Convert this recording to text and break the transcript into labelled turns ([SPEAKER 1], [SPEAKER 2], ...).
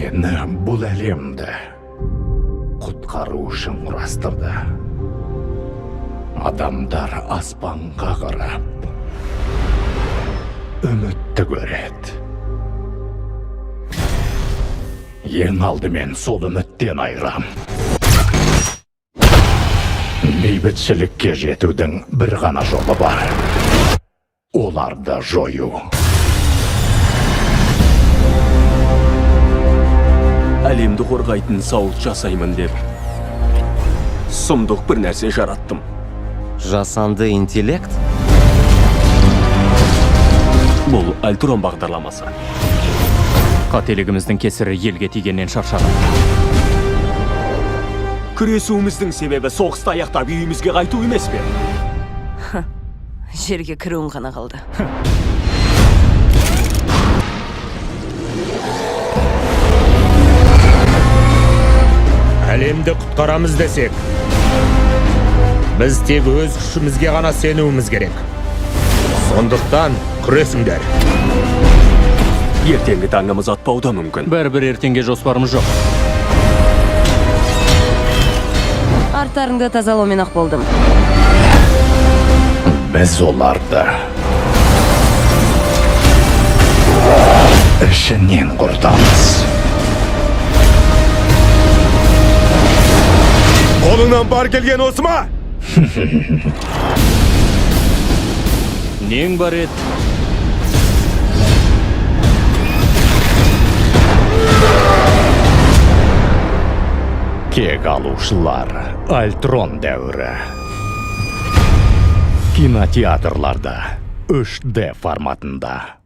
[SPEAKER 1] Мені бұл әлемді құтқару үшін құрастырды. Адамдар аспанға қарап, үмітті көреді. Ең алдымен сол үміттен айырам. Бейбітшілікке жетудің бір ғана жолы бар. Оларды жою.
[SPEAKER 2] Әлемді қорғайтын сауыт жасаймын деп, сұмдық бір нәрсе жараттым.
[SPEAKER 3] Жасанды интеллект?
[SPEAKER 2] Бұл Альтрон бағдарламасы.
[SPEAKER 4] Қателігіміздің кесірі елге тигеннен шаршадым.
[SPEAKER 2] Күресуіміздің себебі соғысты аяқтап үйімізге қайту емес пе?
[SPEAKER 5] Жерге кіруін ғана қалды.
[SPEAKER 6] Әлемді құтқарамыз десек, біз тек өз күшімізге ғана сенуіміз керек. Сондықтан күресіңдер.
[SPEAKER 2] Ертеңгі таңымыз атпауы да мүмкін.
[SPEAKER 4] Бәрібір ертеңге жоспарымыз жоқ.
[SPEAKER 5] Арттарыңды тазалаумен ақ болдым.
[SPEAKER 1] Біз оларды ішінен құртамыз.
[SPEAKER 6] Қолыңнан бар келген осы ма?
[SPEAKER 4] Нең бар ет?
[SPEAKER 1] Кек алушылар, Альтрон дәуірі. Кинотеатрларда 3D форматында.